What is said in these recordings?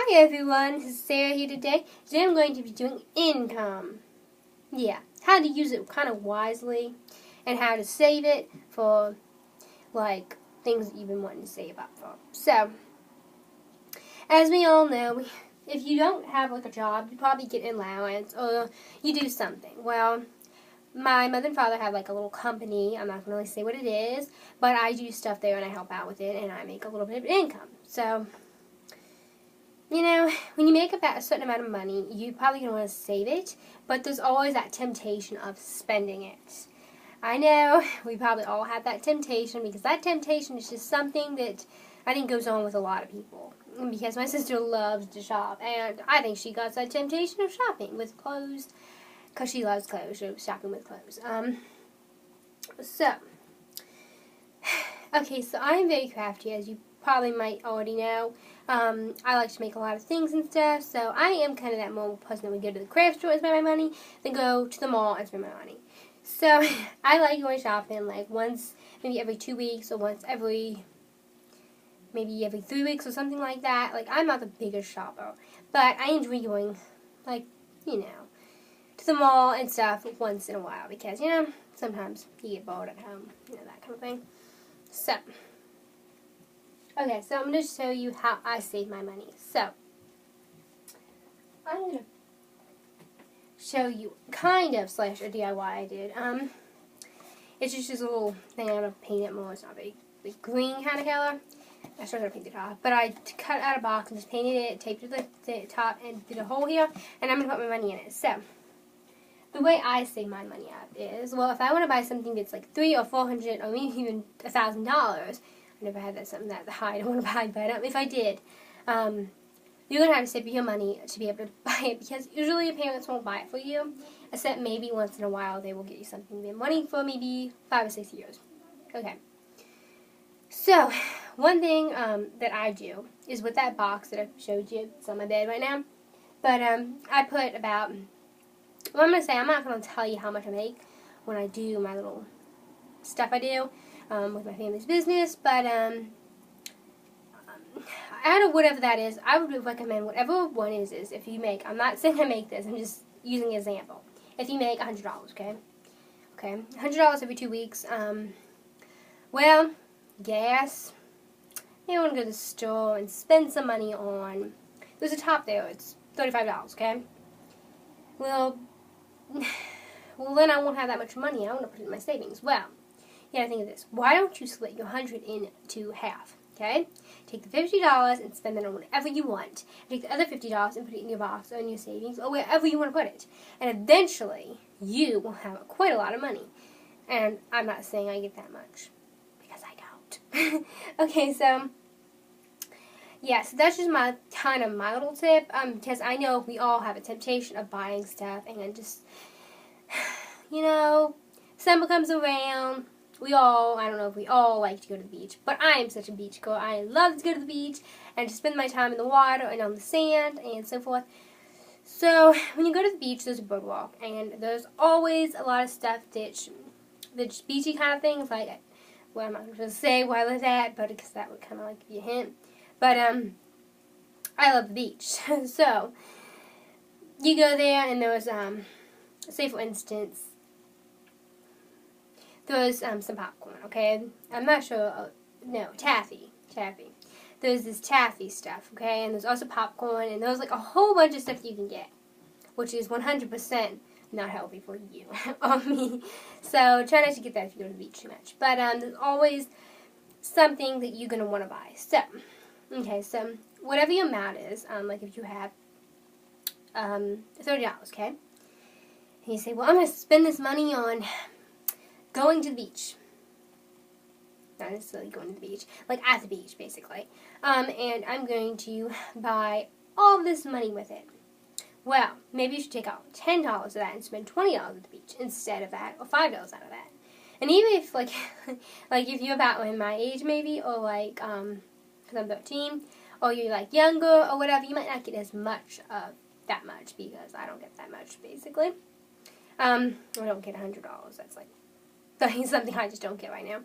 Hi everyone, this is Sarah here today. Today I'm going to be doing income. Yeah, how to use it kind of wisely and how to save it for like things that you've been wanting to save up for. So, as we all know, if you don't have like a job, you probably get an allowance or you do something. Well, my mother and father have like a little company. I'm not going to really say what it is, but I do stuff there and I help out with it and I make a little bit of income. So, you know, when you make about a certain amount of money, you probably going to want to save it, but there's always that temptation of spending it. I know, we probably all have that temptation, because that temptation is just something that I think goes on with a lot of people. Because my sister loves to shop, and I think she got that temptation of shopping with clothes, because she loves clothes, so shopping with clothes. Okay, so I am very crafty, as you probably might already know. I like to make a lot of things and stuff, so I am kind of that mobile person that would go to the craft store and spend my money, then go to the mall and spend my money. So, I like going shopping like once, maybe every 2 weeks, or once maybe every 3 weeks or something like that. Like, I'm not the biggest shopper, but I enjoy going, like, you know, to the mall and stuff once in a while, because, you know, sometimes you get bored at home, you know, that kind of thing. So, okay, so I'm going to show you how I save my money. So, I'm going to show you kind of / a DIY I did. It's just this little thing. I'm going to paint it more. It's not a big green kind of color. I started to paint the top, but I cut out a box and just painted it, taped it to the top, and did a hole here, and I'm going to put my money in it. So, the way I save my money up is, well, if I want to buy something that's like $300 or $400 or maybe even $1,000, I never had that something that high I don't want to buy, but if I did, you're going to have to save your money to be able to buy it, because usually your parents won't buy it for you, except maybe once in a while they will get you something you've been wanting for maybe 5 or 6 years. Okay. So, one thing that I do is with that box that I showed you, it's on my bed right now, but I put about, well, I'm going to say, I'm not going to tell you how much I make when I do my little stuff I do with my family's business, but out of whatever that is, I would recommend whatever one is if you make, I'm not saying I make this, I'm just using an example. If you make $100, okay? Okay, $100 every 2 weeks, well, gas, you want to go to the store and spend some money on, there's a top there, it's $35, okay? Well, then I won't have that much money, I want to put it in my savings. Well, you gotta think of this. Why don't you split your 100 into half? Okay? Take the $50 and spend it on whatever you want. Take the other $50 and put it in your box or in your savings or wherever you want to put it. And eventually, you will have quite a lot of money. And I'm not saying I get that much, because I don't. Okay, so yeah, so that's just my little tip. Because I know we all have a temptation of buying stuff and just, you know, summer comes around. I don't know if we all like to go to the beach, but I am such a beach girl. I love to go to the beach and to spend my time in the water and on the sand and so forth. So, when you go to the beach, there's a boardwalk, and there's always a lot of stuff that's beachy kind of things, like, well, I'm not going to say where I live at, but because that would kind of like give you a hint. But, I love the beach. So, you go there, and there's, say for instance, there's some popcorn, okay? I'm not sure, no, taffy. There's this taffy stuff, okay? And there's also popcorn, and there's like a whole bunch of stuff you can get, which is 100% not healthy for you or me. So try not to get that if you go to the beach too much. But there's always something that you're going to want to buy. So, okay, so whatever your amount is, like if you have $30, okay? And you say, well, I'm going to spend this money on going to the beach. Not necessarily going to the beach. Like at the beach, basically. And I'm going to buy all this money with it. Well, maybe you should take out $10 of that and spend $20 at the beach instead of that, or $5 out of that. And even if, like, like if you're about in my age, maybe, or like, because I'm 13, or you're like younger or whatever, you might not get as much of that much, because I don't get that much, basically. I don't get $100. That's like something I just don't get right now.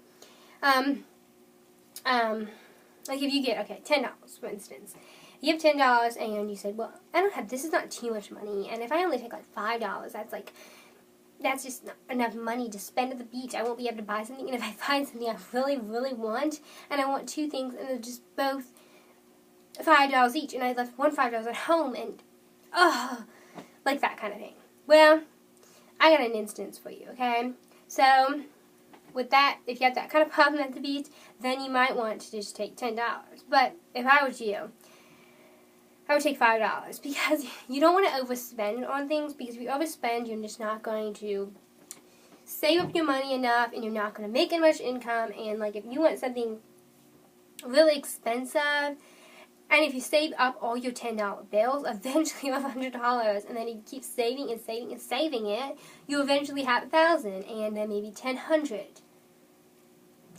Like if you get, okay, $10, for instance, you have $10 and you said, well, I don't have, this is not too much money, and if I only take like $5, that's just not enough money to spend at the beach. I won't be able to buy something, and if I find something I really, really want, and I want two things, and they're just both $5 each, and I left one $5 at home, and, like that kind of thing. Well, I got an instance for you, okay? So, with that, if you have that kind of problem at the beach, then you might want to just take $10. But if I was you, I would take $5 because you don't want to overspend on things, because if you overspend, you're just not going to save up your money enough, and you're not going to make as much income. And like if you want something really expensive, and if you save up all your $10 bills, eventually you have $100, and then you keep saving and saving and saving it, you eventually have $1,000, and then maybe $1,000.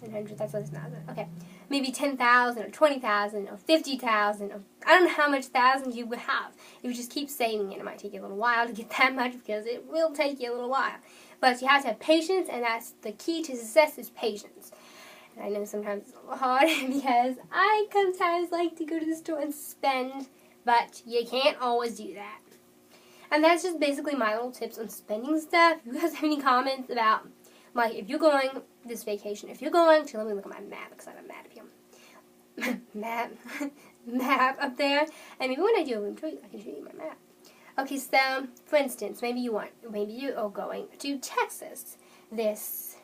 100, that's less than 1,000. Okay, maybe 10,000 or 20,000 or 50,000, or I don't know how much thousands you would have. If you just keep saving it, it might take you a little while to get that much, because it will take you a little while. But you have to have patience, and that's the key to success, is patience. And I know sometimes it's a little hard because I sometimes like to go to the store and spend, but you can't always do that. And that's just basically my little tips on spending stuff. If you guys have any comments about, like, if you're going this vacation, if you're going to, let me look at my map, because I have a map here. map up there. And maybe when I do a room tour, I can show you my map. Okay, so, for instance, maybe you are going to Texas this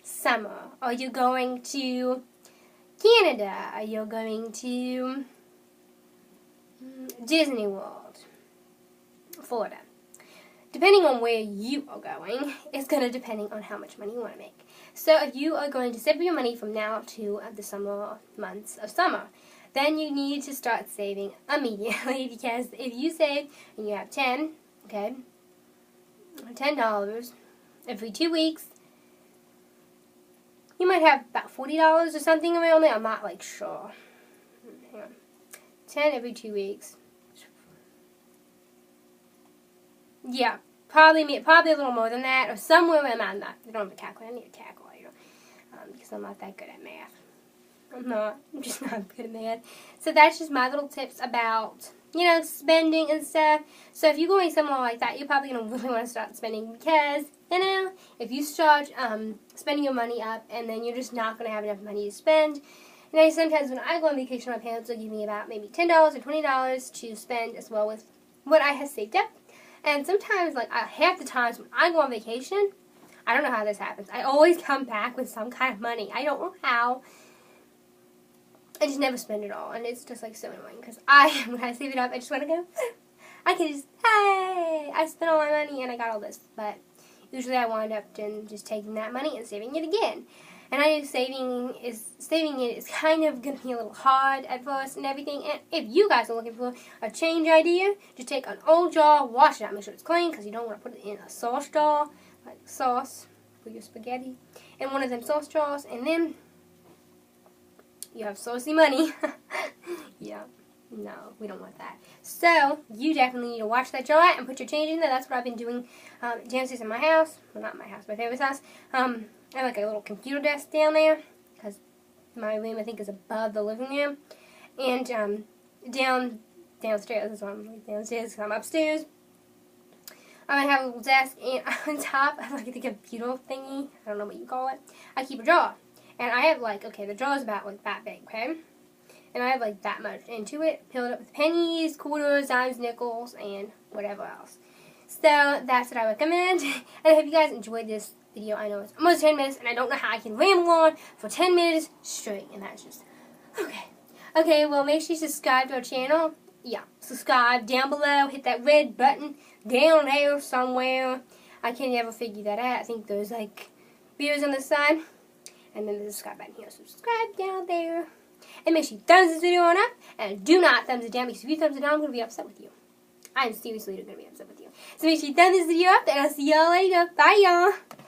summer. Or you're going to Canada. Or you're going to Disney World, Florida. Depending on where you are going, it's going to depend on how much money you want to make. So if you are going to save your money from now to the summer months of summer, then you need to start saving immediately, because if you save and you have $10 every 2 weeks, you might have about $40 or something around there. I'm not like sure. Hang on. 10 every 2 weeks. Yeah, probably a little more than that, or somewhere around that. I don't have a calculator. I need a calculator, because I'm not that good at math. I'm just not good at math. So that's just my little tips about, spending and stuff. So if you're going somewhere like that, you're probably going to really want to start spending, because, if you start spending your money up, and then you're just not going to have enough money to spend. Sometimes when I go on vacation, my parents will give me about maybe $10 or $20 to spend, as well with what I have saved up. And sometimes, half the times when I go on vacation, I don't know how this happens. I always come back with some kind of money. I don't know how. I just never spend it all. And it's just, so annoying. Because when I save it up, I just want to go, I can just, hey, I spent all my money and I got all this. But usually I wind up just taking that money and saving it again. And I know saving it is kind of going to be a little hard at first and everything. And if you guys are looking for a change idea, just take an old jar, wash it out, make sure it's clean, because you don't want to put it in a sauce jar, like sauce for your spaghetti, in one of them sauce jars, and then you have saucy money. Yeah, no, we don't want that. So, you definitely need to wash that jar and put your change in there. That's what I've been doing downstairs in my house. Well, not my house, my family's house. I have a little computer desk down there, because my room, I think, is above the living room. And downstairs, that's why I'm downstairs, because I'm upstairs. I have a little desk, and on top, I have the computer thingy, I don't know what you call it, I keep a jar. And I have the jar is about that big, okay? And I have that much into it, filled up with pennies, quarters, dimes, nickels, and whatever else. So that's what I recommend. And I hope you guys enjoyed this video. I know it's almost 10 minutes, and I don't know how I can ramble on for 10 minutes straight, and that's just, okay. Okay, well, make sure you subscribe to our channel. Yeah, subscribe down below. Hit that red button down there somewhere. I can't ever figure that out. I think there's, videos on the side, and then the subscribe button here. So subscribe down there. And make sure you thumbs this video on up, and do not thumbs it down, because if you thumbs it down, I'm going to be upset with you. I'm seriously going to be upset with you. So make sure you thumb this video up, and I'll see y'all later. Bye, y'all.